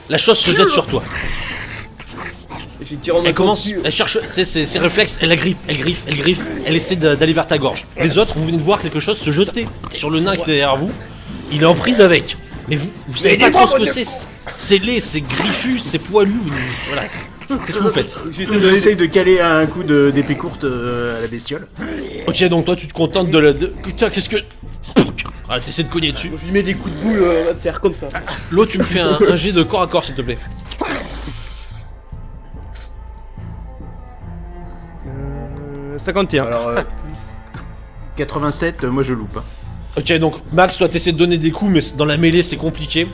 La chose se jette sur toi. Elle commence, dessus. elle cherche ses réflexes, elle la griffe, elle essaie d'aller vers ta gorge. Les autres, vous venez de voir quelque chose se jeter sur le nain qui est derrière vous. Il est en prise avec. Mais vous savez pas trop ce que c'est. C'est laid, c'est griffu, c'est poilu. Voilà. Qu'est-ce que vous faites? J'essaye de caler un coup d'épée courte à la bestiole. Ok, donc toi tu te contentes de la... Putain, qu'est-ce que... Ah, t'essaies de cogner dessus. Je lui mets des coups de boule à terre comme ça. L'autre, tu me fais un jet de corps à corps, s'il te plaît. 51. Alors, 87, moi je loupe. Hein. Ok, donc Max, toi t'essaies de donner des coups, mais dans la mêlée c'est compliqué.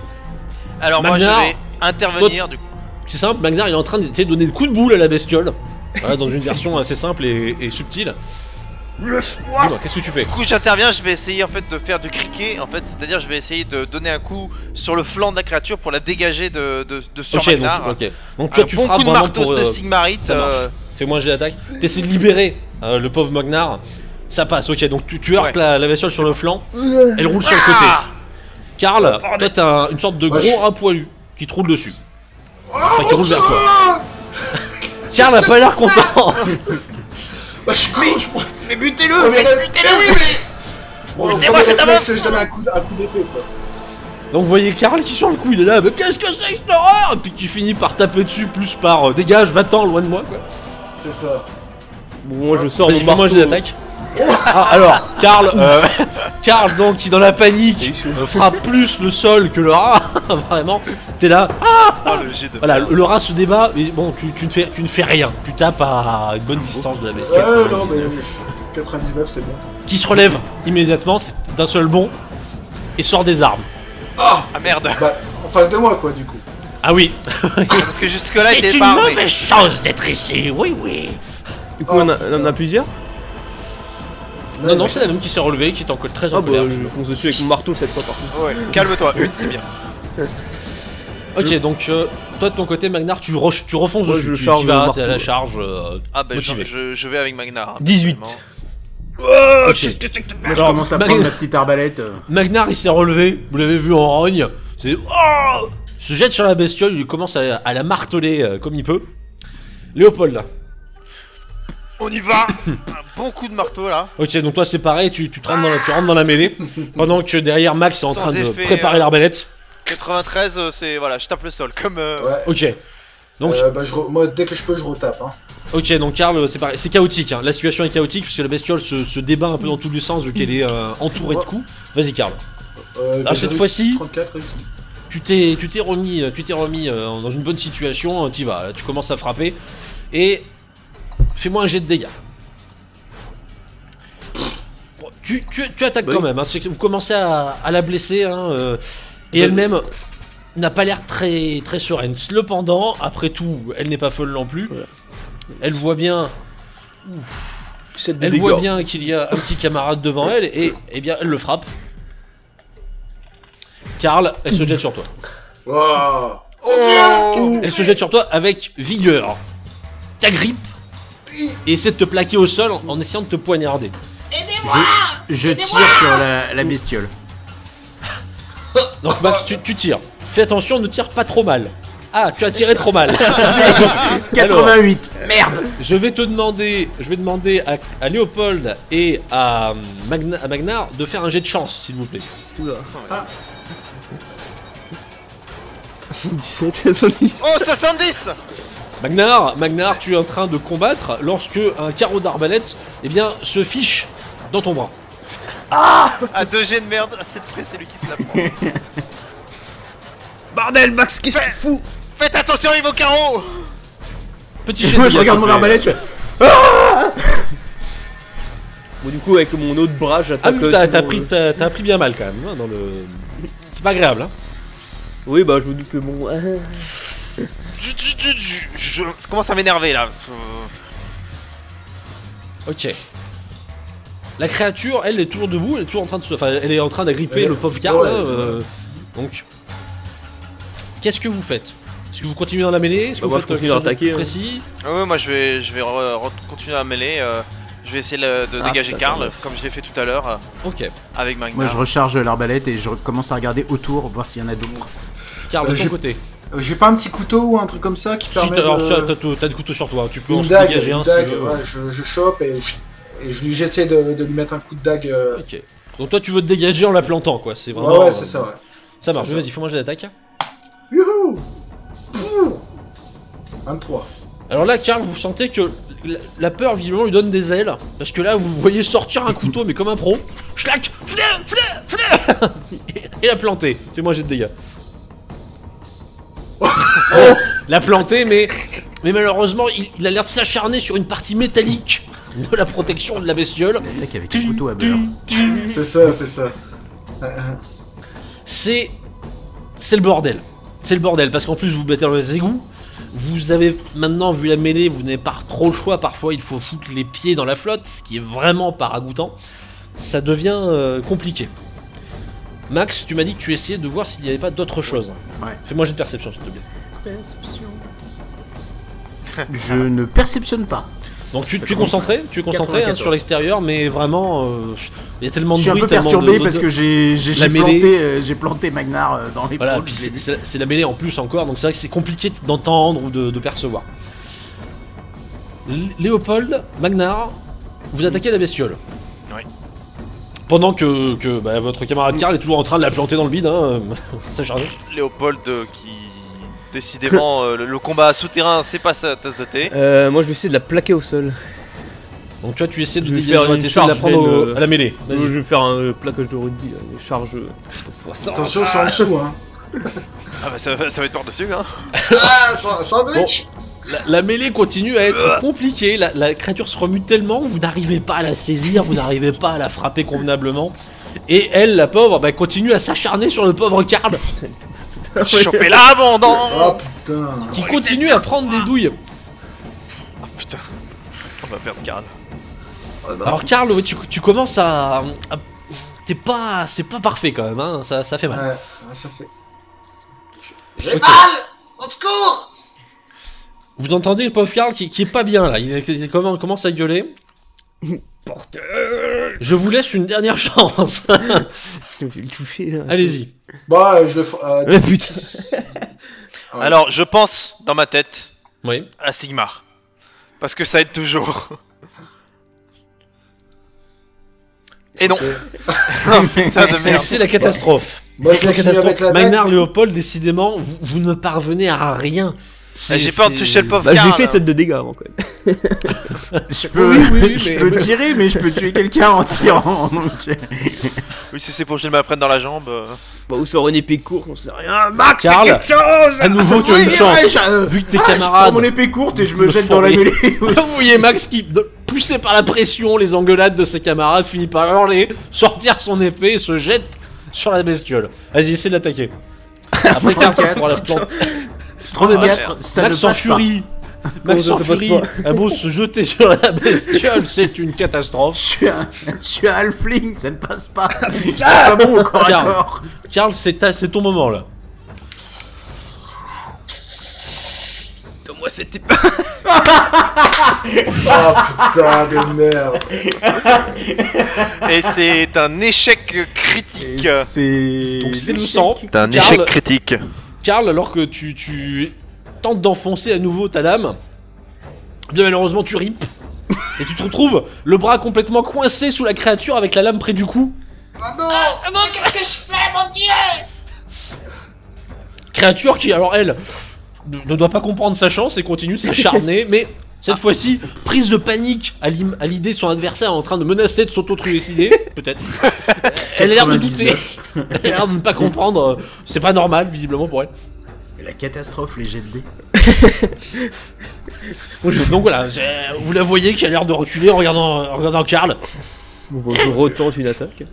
Alors Magnar, moi je vais intervenir du coup. C'est simple, Magnar il est en train d'essayer de donner des coups de boule à la bestiole. Voilà, dans une version assez simple et subtile. Dis-moi, qu'est-ce que tu fais? Du coup j'interviens, je vais essayer en fait de faire du criquet en fait, c'est-à-dire je vais essayer de donner un coup sur le flanc de la créature pour la dégager de sur Ok, Magnar. donc toi Un tu bon frappes coup de vraiment marteau pour... de Sigmarite. Fais-moi un jet d'attaque. T'essaies de libérer le pauvre Magnar. Ça passe, ok, donc tu heurtes la bestiole sur le flanc. Elle roule sur le côté. Karl, toi t'as une sorte de gros rat poilu qui te roule dessus. Enfin, qui roule vers toi. Karl a pas l'air content. Bah je cours, Mais butez-le! mais oui mais je prends le réflexe et je donne un coup d'épée quoi. Donc vous voyez Karl qui sur le coup, il est là, mais qu'est-ce que c'est cette horreur? Et puis qui finit par taper dessus, plus par dégage, va-t'en, loin de moi quoi. C'est ça. Bon, moi je sors Vas-y, mon fais-moi un jet marteau. d'attaque. Ah, alors, Karl donc qui dans la panique frappe plus le sol que le rat, vraiment, t'es là, Oh le jet de... voilà, le rat se débat, mais bon, tu ne fais rien, tu tapes à une bonne distance de la bestiole. Ouais non mais 99 c'est bon. Qui se relève immédiatement, d'un seul bond, et sort des armes. Ah Ah merde. bah en face de moi quoi du coup. Ah oui. Parce que jusque là il C'est était une pas armé. mauvaise chose d'être ici, oui oui. Du coup, on en a plusieurs. Non, non, c'est la même qui s'est relevée, qui est encore très Ah en bah, colère. je fonce dessus avec mon marteau cette fois par contre. Ouais, calme-toi, une c'est bien. Ok, donc toi de ton côté, Magnar, tu refonces Ouais, dessus. je Tu charge y le vas, marteau, t'es à la ouais. charge. Ah bah motivé. je vais avec Magnar. hein, 18. personnellement. Ok. Moi je commence à prendre ma petite arbalète. Magnar il s'est relevé, vous l'avez vu en rogne. C'est oh se jette sur la bestiole, il commence à la marteler comme il peut. Léopold. On y va. Un bon coup de marteau là. Ok, donc toi c'est pareil, tu rentres dans la mêlée. Pendant que derrière Max est en Sans train de effet, préparer l'arbalète. 93 c'est voilà, je tape le sol comme Ouais. Ok. Donc, Bah moi dès que je peux je retape hein. ok, donc Karl, c'est pareil, c'est chaotique, hein. La situation est chaotique puisque la bestiole se débat un peu dans tous les sens vu qu'elle est entourée de coups. Vas-y Karl. Bah, cette j'ai fois-ci- réussi, 34 réussi. Tu t'es remis dans une bonne situation, t'y vas, là, tu commences à frapper et fais-moi un jet de dégâts. Bon, tu attaques Oui. quand même, hein, c'est que vous commencez à la blesser hein, et elle-même n'a pas l'air très sereine. Cependant, après tout, elle n'est pas folle non plus. Ouais. Elle voit bien, 7 de elle dégâts. voit bien qu'il y a un petit camarade devant elle et eh bien elle le frappe. Karl, elle se jette sur toi. Waouh. Oh Dieu. Elle se jette sur toi avec vigueur. T'agrippe et essaie de te plaquer au sol en essayant de te poignarder. Je tire sur la bestiole. Donc Max, tu tires. Fais attention, ne tire pas trop mal. Ah, tu as tiré trop mal. 88. Merde. Je vais demander à Léopold et à Magnar de faire un jet de chance, s'il vous plaît. Oula. Ah. 17, 70. Oh 70. Magnar, tu es en train de combattre lorsque un carreau d'arbalète, eh bien, se fiche dans ton bras. Ah 2 G de merde, c'est près c'est lui qui se la prend. Bordel, Max, qu'est-ce que tu fous? Faites attention avec vos carreaux. Petit jet Moi de je dégâts, regarde s'il mon te plaît. arbalète, je fais. Bon, du coup, avec mon autre bras, Ah j'attaque. oui, t'as pris bien mal quand même, hein, dans le... C'est pas agréable, hein. Oui, bah, je me dis que bon. Je commence à m'énerver là. Ok. La créature, elle est toujours debout, elle est toujours en train de enfin, elle est en train d'agripper Elle est- le pauvre Karl. ouais, là, donc, qu'est-ce que vous faites? Est-ce que vous continuez dans la mêlée? Est-ce que Bah, vous moi, faites je continue à quelque chose de attaquer, hein. précis? Ah ouais, moi je vais continuer à mêler. Je vais essayer de dégager putain, Karl, neuf. comme je l'ai fait tout à l'heure Ok. avec Magnar. Moi je recharge l'arbalète et je commence à regarder autour, voir s'il y en a d'autres. Karl, de ton j'ai- côté. J'ai pas un petit couteau ou un truc comme ça qui Si, permet alors, de... t'as des couteaux sur toi, tu peux en Une dague, dégager un une si tu dague, veux. ouais, je chope et j'essaie de lui mettre un coup de dague. Ok. Donc toi tu veux te dégager en la plantant quoi, c'est vraiment... Ouais, c'est ça, ouais. Ça marche, C'est ça. vas-y, faut manger l'attaque. Youhou Pouh 23. Alors là, Karl, vous sentez que la peur visiblement lui donne des ailes, parce que là vous voyez sortir un couteau mais comme un pro. Schlac, et la planter. Fais-moi jet de dégâts. La planter, mais malheureusement il a l'air de s'acharner sur une partie métallique de la protection de la bestiole. L'attaque avec un couteau à beurre. C'est ça, c'est ça. C'est le bordel. C'est le bordel, parce qu'en plus vous battez dans les égouts. Vous avez maintenant vu la mêlée, vous n'avez pas trop le choix, parfois il faut foutre les pieds dans la flotte, ce qui est vraiment pas ragoûtant. Ça devient compliqué. Max, tu m'as dit que tu essayais de voir s'il n'y avait pas d'autre chose. Ouais. Fais-moi jet de perception s'il te plaît. Perception. Je ne perceptionne pas. Donc tu Ça es concentré, tu es concentré 94. sur l'extérieur, mais vraiment, il y a tellement de Je suis un bruit, peu tellement perturbé de- parce que la mêlée. j'ai planté Magnar dans les Voilà, pots, puis je l'ai vu. c'est la mêlée en plus encore, donc c'est vrai que c'est compliqué d'entendre ou de percevoir. Léopold, Magnar, vous attaquez la bestiole. Oui. Pendant que bah, votre camarade Karl est toujours en train de la planter dans le vide, hein, ça charge. Léopold qui... Décidément, le combat souterrain, c'est pas sa tasse de thé. Moi je vais essayer de la plaquer au sol. Donc toi tu essaies de Je vais dégager, faire une t'essaies de la charge prendre vaine, à la mêlée. Je Vas-y. vais faire un plaquage de rugby, là, une charge. Putain, 60. Attention, c'est en dessous, hein. Ah bah ça va être par-dessus, hein. Ah, sandwich La mêlée continue à être compliquée, la créature se remue tellement, vous n'arrivez pas à la saisir, vous n'arrivez pas à la frapper convenablement. Et elle, la pauvre, bah, continue à s'acharner sur le pauvre Karl, Chopez-la, abondant. Oh putain. qui continue à prendre des douilles. Oh putain. On va perdre Karl. Oh, non. Alors Karl, ouais, tu commences c'est pas parfait quand même, hein, ça fait mal. Ouais, ça fait... J'ai Ok. mal Au secours Vous entendez le pauvre Karl qui est pas bien là, il commence à gueuler. Je vous laisse une dernière chance. Putain, je vais le toucher là. Allez-y. Bah, je le ferai... Ah putain. Ouais. Alors, je pense, dans ma tête, Oui. à Sigmar. Parce que ça aide toujours. Et non. Ok. Putain de Et merde. c'est la catastrophe. Moi, je C'est la continue avec catastrophe. la Magnar, dague. Léopold, décidément, vous ne parvenez à rien. J'ai peur de toucher le pauvre Bah j'ai Karl. fait 7 de dégâts avant quand même. Je peux, Oui, je mais- peux tirer, mais je peux tuer quelqu'un en tirant. Donc... Oui, si c'est pour que je me la prenne dans la jambe. Bah ou sort une épée courte, on sait rien. Max, fais Karl, quelque chose. à nouveau, tu as une chance. Vu que tes Je prends camarades... mon épée courte et je me Me jette dans la former. mêlée aussi. Vous voyez Max qui, poussé par la pression, les engueulades de ses camarades, finit par hurler, sortir son épée et se jette sur la bestiole. Vas-y, essaie de l'attaquer. Après, Karl, tu pourras la planter. 34, ça Max ne en passe pas. furie. Comment Max ça, en ça passe furie pas a beau se jeter sur la bestiole, c'est une catastrophe. Je suis un halfling, ça ne passe pas. C'est pas bon au corps à Karl. corps. Karl, c'est ton moment là. Donne-moi cette épée. Oh putain de merde. Et c'est un échec critique. C'est... Donc c'est le sang. C'est un Karl- échec critique. Karl, alors que tu tentes d'enfoncer à nouveau ta lame, bien malheureusement tu ripes. Et tu te retrouves le bras complètement coincé sous la créature avec la lame près du cou. Oh non Créature qui, alors elle, ne doit pas comprendre sa chance et continue de s'acharner, mais cette fois-ci, prise de panique à l'idée de son adversaire en train de menacer de s'auto-trucider, peut-être. Elle a l'air de douter, elle a l'air de ne pas comprendre, c'est pas normal visiblement pour elle. La catastrophe, les jets de dés. Donc voilà, vous la voyez qui a l'air de reculer en regardant Karl. Bon bah je retente une attaque.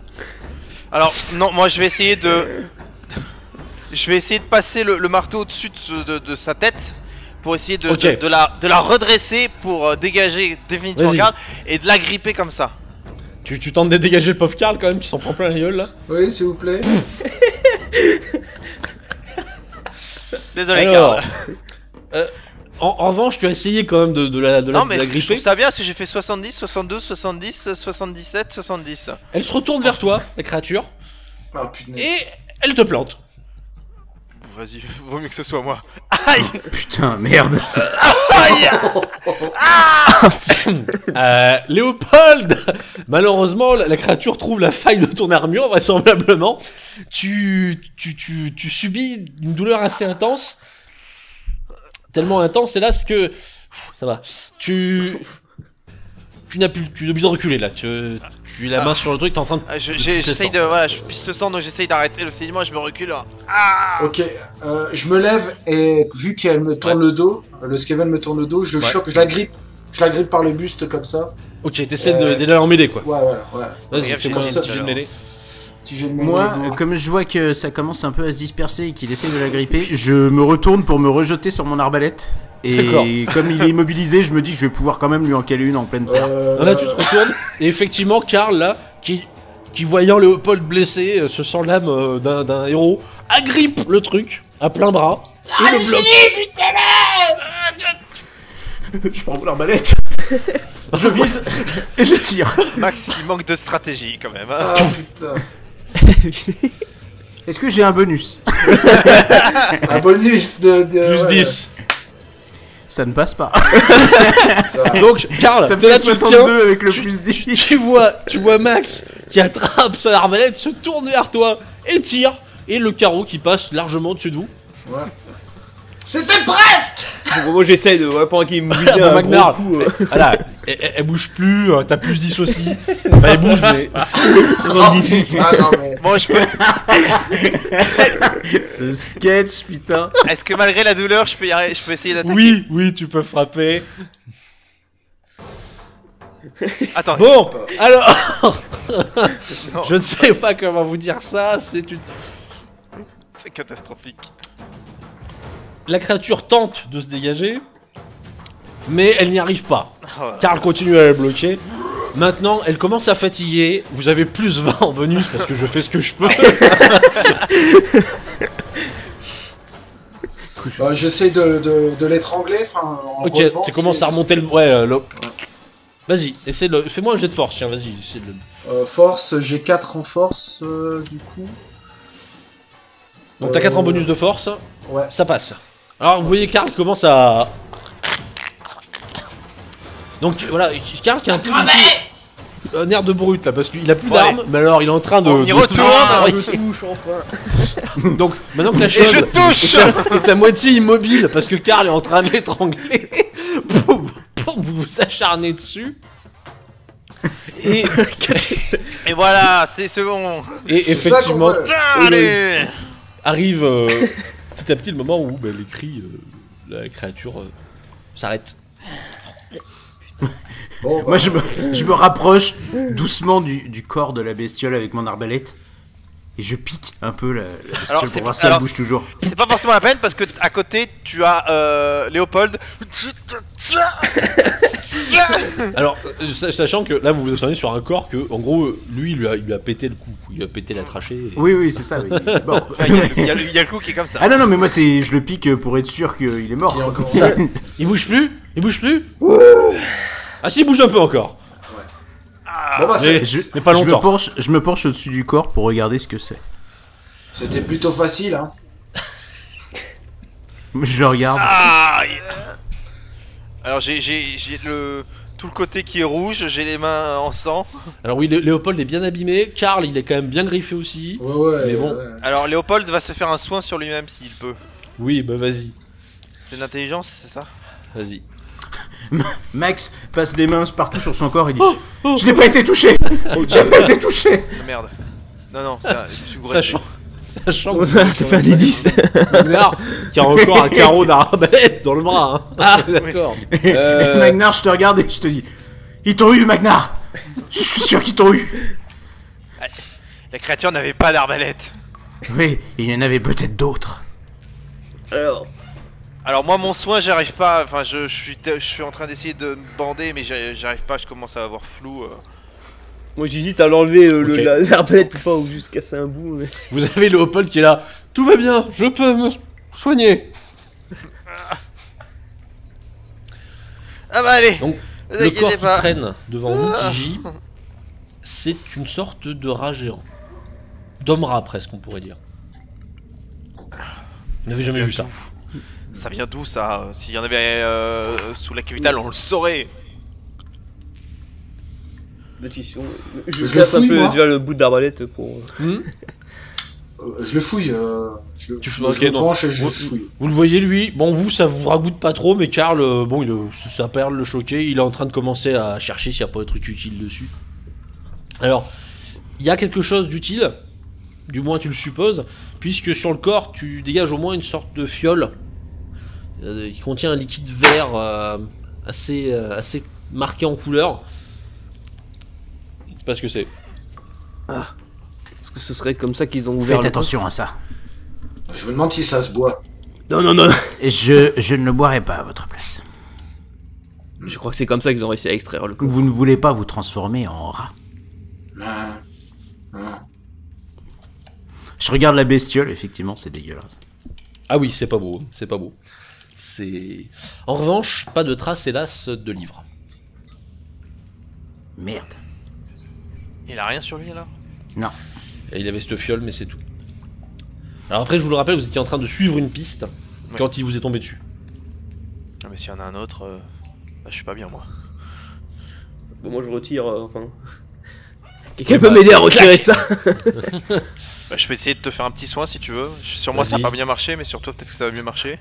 Alors, non, moi je vais essayer de. Je vais essayer de passer le marteau au-dessus de sa tête pour essayer de, Ok. de la redresser pour dégager définitivement Vas-y. Karl et de la gripper comme ça. Tu tentes de dégager le pauvre Karl quand même qui s'en prend plein la gueule là. Oui, s'il vous plaît. Désolé Alors, Karl. en revanche, tu as essayé quand même de la Non mais je gripper. trouve ça bien parce que j'ai fait 70, 72, 70, 77, 70. Elle se retourne vers toi, la créature, Oh putain. et elle te plante. vas-y, vaut mieux que ce soit moi. Aïe. Putain, merde. Aïe. Léopold, malheureusement, la créature trouve la faille de ton armure, vraisemblablement. Tu subis une douleur assez intense. Tellement intense, hélas, que... Ça va. Tu n'as plus... Tu es obligé de reculer, là. Tu as la main sur le truc, t'es en train de... J'essaye de... Voilà, je pisse le sang, donc j'essaye d'arrêter le saignement et je me recule. Ah. Ok, je me lève et vu qu'elle me tourne le dos, le Skaven me tourne le dos, je le chope, je la grippe. Je la grippe par le buste comme ça. Ok, t'essaies d'aller en mêlée, quoi. Ouais, voilà. Vas-y, fais-moi un ça, petit jet de mêlée. Moi, comme je vois que ça commence un peu à se disperser et qu'il essaie de la gripper, je me retourne pour me rejeter sur mon arbalète. Et comme il est immobilisé, je me dis que je vais pouvoir quand même lui en caler une en pleine terre. Là, tu te retournes, et effectivement, Karl, là, qui voyant Léopold blessé, se sent l'âme d'un héros, agrippe le truc à plein bras, et le bloque. Je prends mon arbalète, je vise et je tire. Max qui manque de stratégie quand même. Ah putain. Est-ce que j'ai un bonus? Un bonus de Plus 10. Ça ne passe pas. Donc, Karl, Ça me de là, fait tu te 62 tiens, avec le plus 10. tu vois Max qui attrape son arbalète, se tourne vers toi et tire, et le carreau qui passe largement au-dessus de vous. Ouais. C'était presque. Donc, moi j'essaye de. Ouais, pendant qu'il me bougeait un Magnar, gros coup. voilà, elle bouge plus, t'as plus 10 aussi. Bah, elle bouge, mais. 78. Ah non mais... Bon, je peux... Ce sketch, putain. Est-ce que malgré la douleur, je peux essayer d'attaquer? Oui, tu peux frapper. Attends. Bon, alors, Non, je ne sais pas comment vous dire ça, c'est une... c'est catastrophique. La créature tente de se dégager, mais elle n'y arrive pas. Oh, Karl continue à la bloquer. Maintenant, elle commence à fatiguer. Vous avez plus 20 en bonus parce que je fais ce que je peux. J'essaie de l'étrangler, enfin... en Ok, relevant, tu commences c'est- à remonter le... Ouais, Vas-y, essaie de... Fais-moi un jet de force, tiens, vas-y, essaie de... Force, j'ai 4 en force, du coup. Donc t'as 4 en bonus de force, Ouais. ça passe. Alors vous voyez Karl commence à... Donc voilà, Karl qui a un peu... Un air de brute là, parce qu'il a plus Bon, d'armes, mais alors il est en train de... On y de retourne. toucher. Je touche enfin. Donc maintenant que la Et chose je touche. est à moitié immobile, parce que Karl est en train de l'étrangler, pour vous acharner dessus. Et, Et voilà, c'est bon. et C'est ça qu'on effectivement, veut. Allez. arrive petit à petit le moment où les cris de la créature s'arrêtent. Bon, bah, Moi, je me rapproche doucement du corps de la bestiole avec mon arbalète. Et je pique un peu la bestiole Alors, pour c'est voir pas- si elle alors- bouge toujours. C'est pas forcément la peine parce que à côté tu as Léopold. Alors, sachant que là vous vous attendez sur un corps que, en gros, lui il lui a pété le cou, il a pété la trachée. Et... Oui, c'est ça. Oui. Bon. Il y a le coup qui est comme ça. Ah non, mais moi, je le pique pour être sûr qu'il est mort. Il est quoi. encore là. Il bouge plus. Ah si, il bouge un peu encore. Bon bah Mais, mais pas longtemps. Je me penche au-dessus du corps pour regarder ce que c'est. c'était plutôt facile, hein. Je le regarde. Ah, alors j'ai tout le côté qui est rouge, j'ai les mains en sang. Alors oui, Léopold est bien abîmé, Karl il est quand même bien griffé aussi. Ouais, Mais bon. ouais. Alors Léopold va se faire un soin sur lui-même s'il peut. Oui, bah vas-y, C'est de l'intelligence, c'est ça? vas-y. Max passe des mains partout sur son corps et dit Oh. Je n'ai pas été touché. J'ai pas été touché. Ah, merde. Non, je me suis gouré. Sachant Bon, ça, t'as fait un des 10. Magnar qui a encore un carreau d'arbalète dans le bras. Hein. Ah, d'accord. Magnar, je te regarde et je te dis Ils t'ont eu, Magnar. Je suis sûr qu'ils t'ont eu. La créature n'avait pas d'arbalète. Oui, il y en avait peut-être d'autres. Alors moi mon soin j'arrive pas, enfin je suis en train d'essayer de me bander mais j'arrive pas, je commence à avoir flou. Moi j'hésite à l'enlever Ok. l'arbalète ou pas, ou juste casser un bout. Mais... Vous avez Léopold qui est là. Tout va bien, je peux me soigner. Ah bah allez, Donc, vous le corps inquiétez qui pas. traîne devant vous, qui gît, c'est une sorte de rat géant. D'homme-rat presque, on pourrait dire. Vous n'avez jamais vu ça. Ça vient d'où ça? S'il y en avait sous la capitale, on le saurait. Petite question. Je Je casse un fouille, peu moi. déjà le bout d'arbalète pour. Je le fouille. Je Ok, me non. penche et je fouille. Vous le voyez lui, bon vous ça vous ragoûte pas trop, mais Karl, bon ça a pas l'air de le choquer, il est en train de commencer à chercher s'il n'y a pas de truc utile dessus. Alors, il y a quelque chose d'utile, du moins tu le supposes, puisque sur le corps tu dégages au moins une sorte de fiole qui contient un liquide vert assez marqué en couleur. Je sais pas ce que c'est. Est-ce que ce serait comme ça qu'ils ont ouvert Faites le attention à ça. Je me demande si ça se boit. coffre? Non. Et je ne le boirai pas à votre place. Je crois que c'est comme ça qu'ils ont réussi à extraire le coffre. Vous ne voulez pas vous transformer en rat. Non. Je regarde la bestiole, effectivement, c'est dégueulasse. Ah oui, c'est pas beau, c'est pas beau. C'est... En revanche, pas de traces hélas de livres. Merde. Il a rien sur lui là? Non. Et il avait cette fiole, mais c'est tout. Alors après, je vous le rappelle, vous étiez en train de suivre une piste quand il vous est tombé dessus. Ah, mais s'il y en a un autre, bah, je suis pas bien moi. Bon, moi je retire, enfin. Quelqu'un peut m'aider à retirer ça? Bah, je peux essayer de te faire un petit soin si tu veux. Sur moi ça a Vas-y. pas bien marché, mais sur toi peut-être que ça va mieux marcher.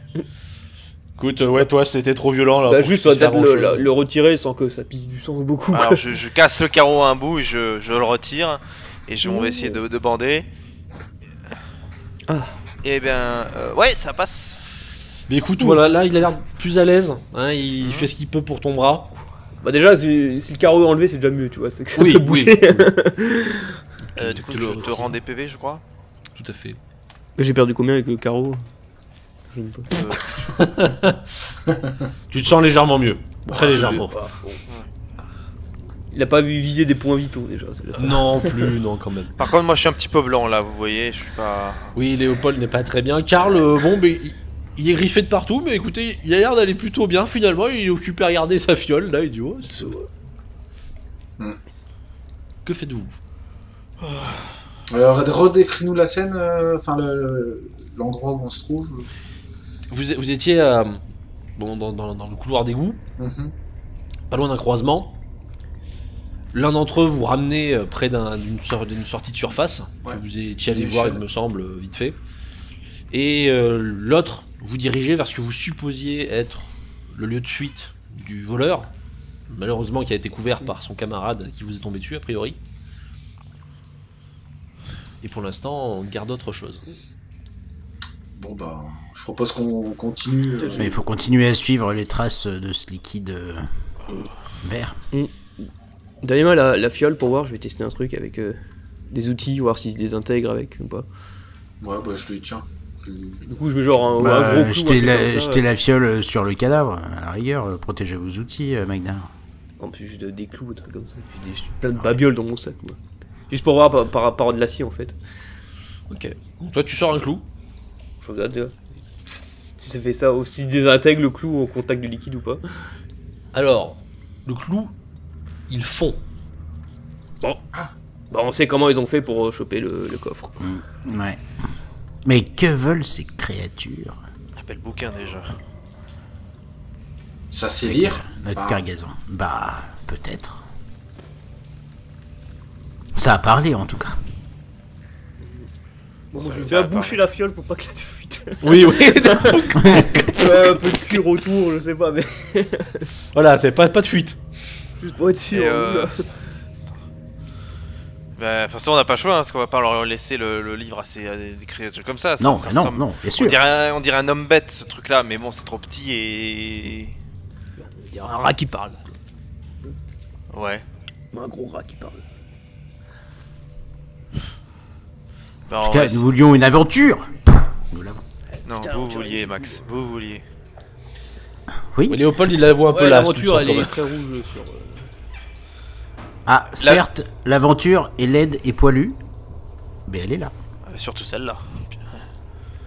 Écoute, ouais, toi c'était trop violent là. Bah pour juste, que on tu va puisses peut-être faire grand-chose. le retirer sans que ça pisse du sang beaucoup. Alors je casse le carreau à un bout et je le retire. Et on va essayer de bander. Ah. Et bien, ouais, ça passe. Mais écoute, voilà, là il a l'air plus à l'aise. Hein, il fait ce qu'il peut pour ton bras. Bah déjà, si le carreau est enlevé, c'est déjà mieux, tu vois, c'est que ça Oui, peut bouger. Du coup, Tu je le te retires. rends des PV, je crois. Tout à fait. J'ai perdu combien avec le carreau? Je ne sais pas. Tu te sens légèrement mieux. Très légèrement. Il a pas vu viser des points vitaux déjà, c'est déjà ça. Non plus, non quand même. Par contre, moi je suis un petit peu blanc là, vous voyez, je suis pas. Oui, Léopold n'est pas très bien. Karl, bon, mais il est griffé de partout, mais écoutez, il a l'air d'aller plutôt bien finalement. Il est occupé à regarder sa fiole, là, idiot. Que faites-vous? Redécris-nous la scène, enfin l'endroit où on se trouve. Vous étiez bon, dans le couloir d'égout, Mhm. pas loin d'un croisement. L'un d'entre eux vous ramenait près d'une sortie de surface. Ouais. Que vous étiez allé Une voir, chaîne. il me semble, vite fait. Et l'autre vous dirigeait vers ce que vous supposiez être le lieu de fuite du voleur. Malheureusement, qui a été couvert par son camarade qui vous est tombé dessus, a priori. Et pour l'instant, on garde autre chose. Bon bah, je propose qu'on continue. Mais il faut continuer à suivre les traces de ce liquide vert. Donnez-moi la fiole pour voir, je vais tester un truc avec des outils, voir s'ils se désintègrent avec ou pas. Ouais, bah je lui tiens. Du coup, je mets genre un Bah, gros clou. jetez un truc comme ça. jetez la fiole sur le cadavre, à la rigueur, protégez vos outils, Magda. En plus, juste des clous, des trucs comme ça. J'ai plein de babioles dans mon sac, moi. Juste pour voir par rapport à de l'acier en fait. Ok. Toi, tu sors un clou. Je regarde déjà. Si ça fait ça, aussi désintègre le clou au contact du liquide ou pas. Alors, le clou, il fond. Bon. Bah, on sait comment ils ont fait pour choper le coffre. Ouais. Mais que veulent ces créatures? Appelle bouquin déjà. Ça c'est lire. Notre Enfin, cargaison. Bah, peut-être. Ça a parlé en tout cas. Bon, moi je vais Ça bien va boucher la fiole pour pas que la fuite. Oui, oui. Un peu de cuir autour, je sais pas, mais Voilà, c'est pas de fuite. juste pour être sûr. Et oula. Bah, de toute façon, on n'a pas le choix, hein, parce qu'on va pas leur laisser le livre à des créatures comme ça. Non, ça mais non, ressemble- non, bien On sûr. dirait un homme bête ce truc là, mais bon, c'est trop petit et. Il y a un rat qui parle. Ouais. Un gros rat qui parle. Bah, En on tout va cas, essayer- nous voulions une aventure. Nous l'avons. Non, Putain, vous tu vouliez, réussis. Max. Vous vouliez. Oui. Léopold, il la voit un peu Ouais, là. l'aventure elle quand est même. très rouge sur. Ah, certes, l'aventure est laide et poilue, mais elle est là. Surtout celle-là.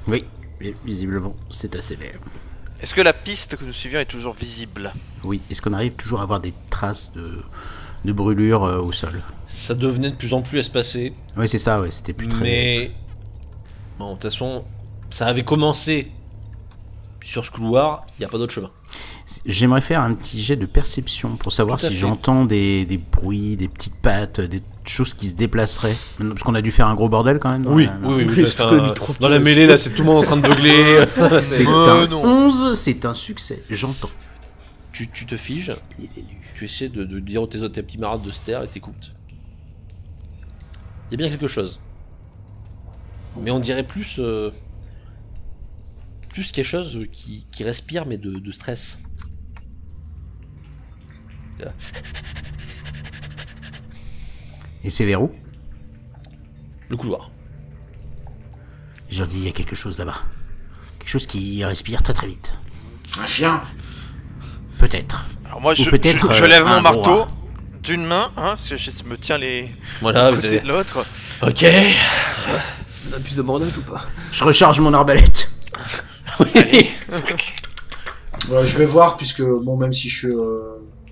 Oui, et visiblement, c'est assez laid. Est-ce que la piste que nous suivions est toujours visible? Oui, est-ce qu'on arrive toujours à avoir des traces de brûlure au sol? Ça devenait de plus en plus espacé. Oui, c'est ça, ouais, c'était plus très... Mais bon, de toute façon, ça avait commencé sur ce couloir, il n'y a pas d'autre chemin. J'aimerais faire un petit jet de perception pour savoir si j'entends des bruits, des petites pattes, des choses qui se déplaceraient. Parce qu'on a dû faire un gros bordel quand même. Oui. Dans la mêlée, là, c'est tout le monde en train de beugler. C'est un 11, c'est un succès, j'entends. Tu te figes, tu essaies de dire aux tes petits marades de se taire et t'écoutes. Il y a bien quelque chose. Mais on dirait plus quelque chose qui respire, mais de stress. Et c'est vers où? Le couloir. Je leur dis, il y a quelque chose là-bas. Quelque chose qui respire très très vite. Un chien? Peut-être. Alors moi, je lève mon marteau d'une main, hein, parce que je me tiens les côtés de l'autre. Ok. Vous avez plus de bandage ou pas? Je recharge mon arbalète. Oui. Ouais, je vais voir, puisque, bon, même si je suis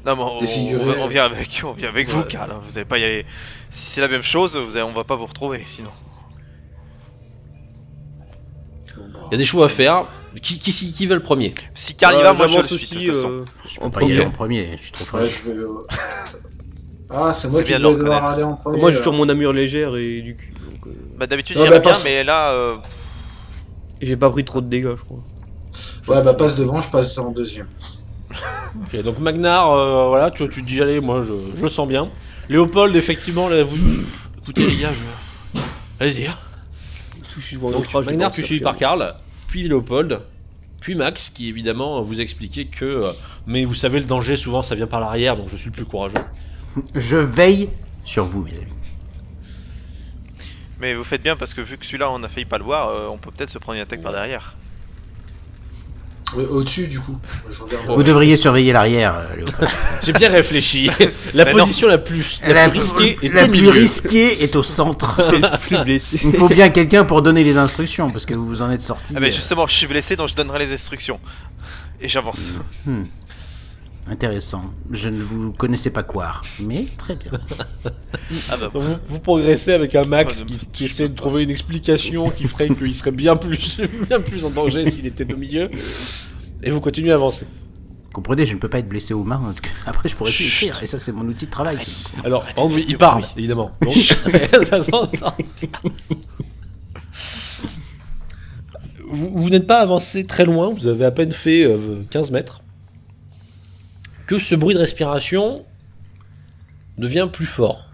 Non, mais défiguré... on vient avec vous, Karl. Hein. Vous allez pas y aller. Si c'est la même chose, on va pas vous retrouver, sinon. Il y a des choix à faire. Qui va le premier? Si Karl y va, moi je le suis, aussi, de toute façon. Je peux pas y aller en premier, je suis trop frais. Ouais, je vais... Ah, c'est moi C'est qui bien de vais le devoir reconnaître. aller en premier. Moi, je suis sur mon armure légère et du cul. Donc, Bah d'habitude Ouais, j'irais bah, bien, passe. mais là... j'ai pas pris trop de dégâts, je crois. Ouais, bah passe devant, je passe en deuxième. Ok, donc Magnar, voilà, tu te dis, allez, moi je le sens bien. Léopold, effectivement, là, vous. Écoutez, les gars, allez-y. Je vois un Donc, autre âge, Magnar, je tu pense, suivi la par fiole. Karl, puis Léopold, puis Max, qui évidemment vous expliquait que. Mais vous savez, le danger, souvent, ça vient par l'arrière, donc je suis le plus courageux. Je veille sur vous, mes amis. Mais vous faites bien, parce que vu que celui-là on a failli pas le voir, on peut peut-être se prendre une attaque par derrière. Au-dessus, du coup. Je regarde. Vous devriez surveiller l'arrière, Léopold. J'ai bien réfléchi. La Mais position la plus risquée est la au plus milieu. risquée est au centre. Plus blessé. Il me faut bien quelqu'un pour donner les instructions, parce que vous en êtes sortis. Ah mais justement, je suis blessé, donc je donnerai les instructions. Et j'avance. Intéressant. Je ne vous connaissais pas quoi, mais très bien. Ah bah Donc vous progressez avec un Max Oh, qui essaie de trouver une explication qui ferait qu'il serait bien plus en danger s'il était au milieu. Et vous continuez à avancer. Comprenez, je ne peux pas être blessé aux mains, parce que après je pourrais plus écrire, et ça c'est mon outil de travail. Alors, Arrêtez en de gros, faire il du parle, bruit. évidemment. Donc, ça s'entend. Vous n'êtes pas avancé très loin, vous avez à peine fait 15 mètres. Que ce bruit de respiration devient plus fort.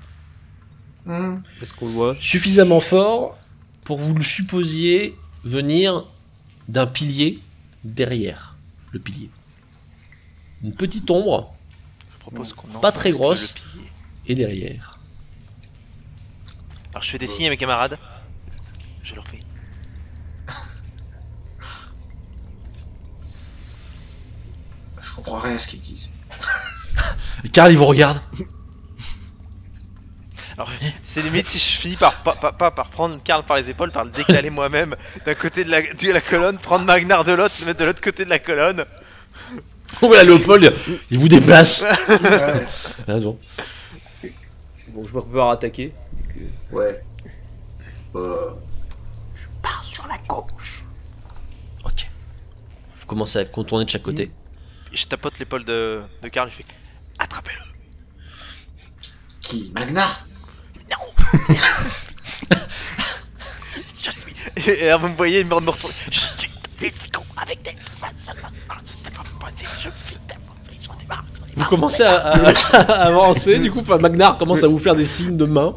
Est-ce qu'on le voit? Suffisamment fort pour que vous le supposiez venir d'un pilier derrière le pilier. Une petite ombre je propose qu'on Pas très encercle grosse. le pilier. est derrière. Alors je fais des signes à mes camarades. Je leur fais. Je comprends rien à ce qu'ils disent. Karl, il vous regarde. Alors c'est limite si je finis par par prendre Karl par les épaules, par le décaler moi-même d'un côté de la colonne, prendre Magnar de l'autre, le mettre de l'autre côté de la colonne. Voilà, Léopold, il vous déplace. Ouais. Ah, bon. Bon, je me prépare à attaquer. Ouais. Pars sur la gauche. Ok. Vous commencez à contourner de chaque côté. Je tapote l'épaule de Karl, je fais attrapez-le. Qui? Magnar? Je suis... Et vous me voyez me retourner. Je suis physico avec des... Vous commencez à avancer, du coup, enfin, Magnar commence à vous faire des signes de main.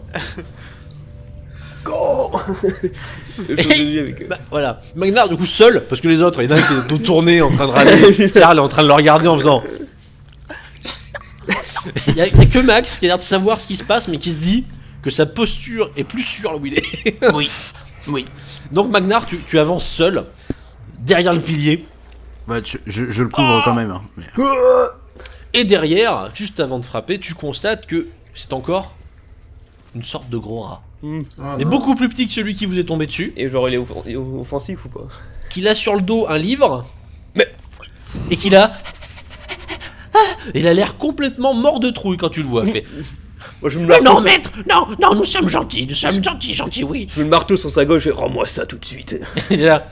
Go. Je fais de lui avec eux. Bah, voilà. Magnar, du coup, seul, parce que les autres, il y en a un qui est tout tourné en train de râler. Karl est en train de le regarder en faisant. Il y a que Max qui a l'air de savoir ce qui se passe, mais qui se dit que sa posture est plus sûre là où il est. Oui, oui. Donc, Magnar, tu avances seul, derrière le pilier, Bah, je le couvre quand même. Hein, mais... et derrière, juste avant de frapper, tu constates que c'est encore une sorte de gros rat. Ah, Mais non. beaucoup plus petit que celui qui vous est tombé dessus, Et genre, il est offensif ou pas? qu'il a sur le dos un livre, et qu'il a... Il a l'air complètement mort de trouille quand tu le vois. Fait. Moi, je me Mais marteau non, maître! Non, non, nous sommes gentils, gentils, oui. Je me le marteau sur sa gauche et rends-moi ça tout de suite. Il est là.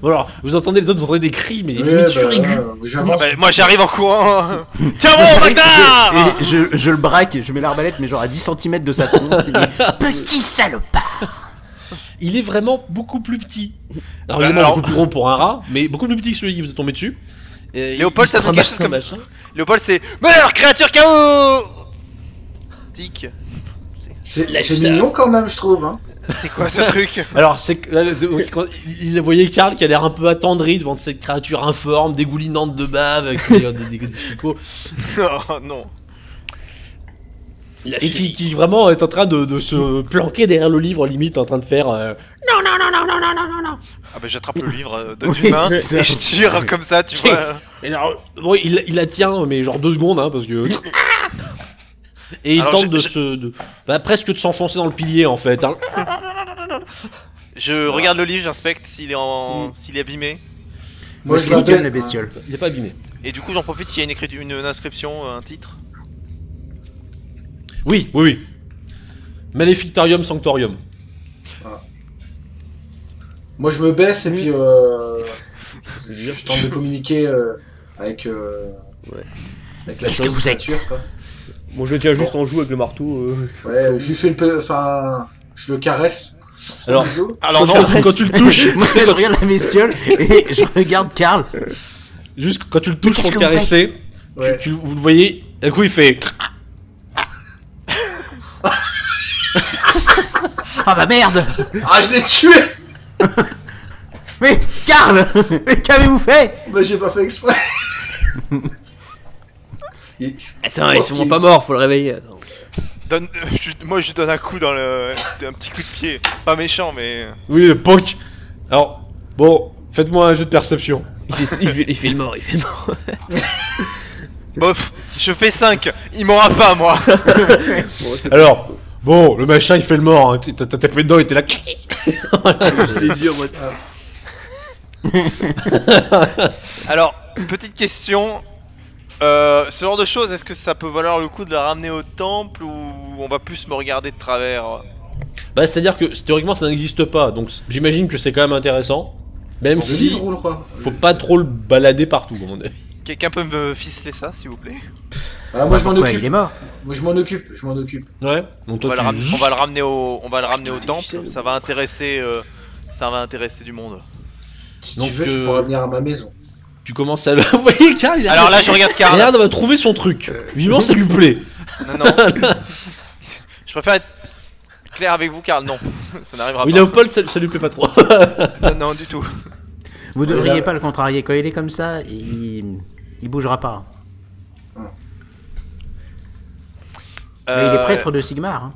Bon alors, vous entendez les autres, vous entendez des cris, mais Oui, limite suraigus. j'avance. Bah, moi j'arrive en courant. Tiens bon, Magnar! Et je le braque, je mets l'arbalète, mais genre à 10 cm de sa tronche. Petit salopard! Il est vraiment beaucoup plus petit. Alors, Bah, évidemment, alors- beaucoup plus gros pour un rat, mais beaucoup plus petit que celui qui vous est tombé dessus. Et Léopold, il ça donne quelque ramasse chose un comme- machin. Léopold, c'est meurs, créature chaos! Tic. C'est Laisse ça. mignon quand même, je trouve. Hein. C'est quoi ce truc? Alors, c'est que quand il voyait Karl qui a l'air un peu attendri devant cette créature informe, dégoulinante de bave, avec des chicots, Oh non. La et qui vraiment est en train de se planquer derrière le livre, limite en train de faire non, non, non, non, non, non, non, non, non. Ah bah j'attrape le livre d'une Oui, main c'est ça. et je tire comme ça, tu vois. Et alors, bon, il la tient, mais genre 2 secondes, hein, parce que. Et il Alors, tente presque de s'enfoncer dans le pilier en fait. Hein. Je regarde le livre, j'inspecte s'il est s'il est abîmé. Moi, je je questionne la l'appelle. bestiole. Il est pas abîmé. Et du coup j'en profite s'il y a une inscription, un titre. Oui, oui, oui. Malefictarium Sanctorium. Moi, je me baisse et puis C'est-à-dire je tente de communiquer avec la Qu'est-ce que vous êtes? créature, quoi. Bon, je le tiens juste en joue avec le marteau. Ouais, je lui fais une peu. Enfin, je le caresse. Alors- Bisous. Alors non, Quand tu le touches, Moi, je regarde la bestiole et je regarde Karl. juste quand tu le touches qu'est-ce pour que le vous caresser, Ouais. vous le voyez, d'un coup il fait. Ah bah merde! Ah, je l'ai tué. Mais Karl! Mais qu'avez-vous fait? Bah, j'ai pas fait exprès. Attends, ils sont pas morts, faut le réveiller. Attends. moi je lui donne un coup dans un petit coup de pied. Pas méchant mais. Oui, le poke. Alors, bon, faites-moi un jeu de perception. Il fait le mort, il fait le mort. Bof, je fais 5, il m'aura pas moi. Bon, c'est Alors, bon, le machin il fait le mort, hein. T'as tapé dedans, il était là. juste les yeux en mode. Alors, petite question. Ce genre de choses, est-ce que ça peut valoir le coup de la ramener au temple ou on va plus me regarder de travers? Bah, c'est-à-dire que théoriquement ça n'existe pas, donc j'imagine que c'est quand même intéressant. Même Le si livre ou le roi? faut pas trop le balader partout, à mon avis. Quelqu'un peut me ficeler ça s'il vous plaît? Ah, moi, je m'en Pourquoi, occupe. il est mort. Moi, je m'en occupe. Ouais, donc On toi va, tu... on va le ramener au temple, ficelle. ça va intéresser du monde. Si Donc, tu veux, tu pourras venir à ma maison. tu commences à le... Vous voyez, Karl, il a Alors là je regarde il a l'air Karl. d'avoir trouvé son truc. Vivement, ça lui plaît. Non, non. Je préfère être clair avec vous Karl, non. Ça n'arrivera Oui, pas. Léopold, ça lui plaît pas trop. Non, non, du tout. Vous devriez Là- pas le contrarier. Quand il est comme ça, il bougera pas. Mais il est prêtre de Sigmar. Hein.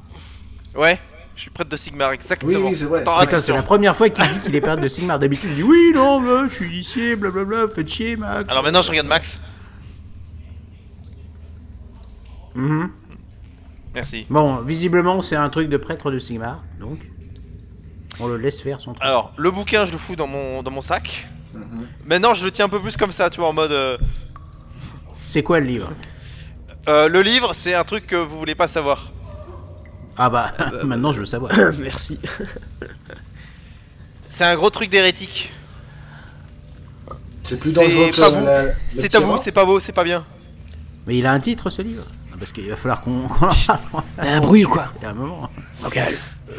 Ouais, je suis prêtre de Sigmar, exactement. Oui, c'est vrai. Par Putain, c'est action. la première fois qu'il dit qu'il est prêtre de Sigmar. D'habitude, il dit oui, non, je suis initié, blablabla, faites chier, Max. Alors maintenant je regarde Max. Mhm. Merci. Bon, visiblement, c'est un truc de prêtre de Sigmar, donc on le laisse faire son truc. Alors, le bouquin je le fous dans mon sac. Mhm. Maintenant je le tiens un peu plus comme ça, tu vois, en mode... C'est quoi le livre? le livre, c'est un truc que vous voulez pas savoir. Ah bah, maintenant je veux savoir. Merci. C'est un gros truc d'hérétique. C'est plus dangereux pas que vous. le C'est petit à vous, rat. c'est pas beau, c'est pas bien. Mais il a un titre ce livre? Ah, parce qu'il va falloir qu'on en parle. Il y a un bruit ou quoi? Il y a un moment. Ok.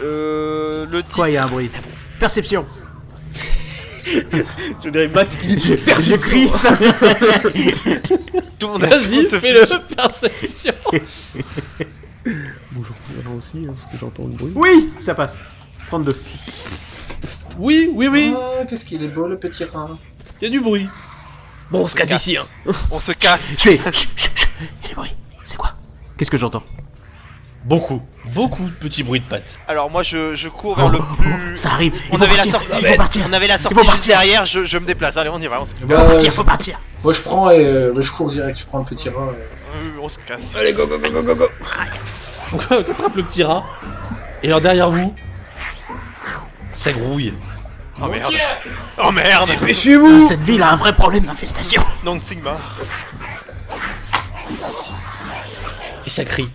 Le titre... Quoi, il y a un bruit? Perception. Je dirais Max qui dit Je crie ça. Tout le monde Vas-y, se fais le perception. Bonjour, j'entends aussi, hein, parce que j'entends le bruit. Oui, ça passe. 32. Oui, oui, oui, Ah, qu'est-ce qu'il est beau le petit rat. il y a du bruit. Bon, on se casse d'ici, hein. On se casse. Je fais. Chut, chut, chut. Il y a du bruit. C'est quoi? Qu'est-ce que j'entends? Beaucoup de petits bruits de pattes. Alors moi je cours vers le plus... Ça arrive. On Il faut avait la partir. sortie, Il faut partir. on avait la sortie faut juste partir. derrière, je me déplace. Allez, on y va, on se casse. Faut partir, faut partir. Moi, je prends et je cours direct. Je prends le petit rat. On se casse. Allez, go, go, go, go, go, go. T'attrapes le petit rat. Et alors derrière vous, ça grouille. Oh merde. Oh merde. Dépêchez-vous. Cette ville a un vrai problème d'infestation. Donc Sigma. Et ça crie.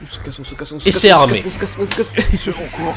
On se casse, on se casse, on se Et casse, c'est on se armé. casse, on se casse, on se casse. On court.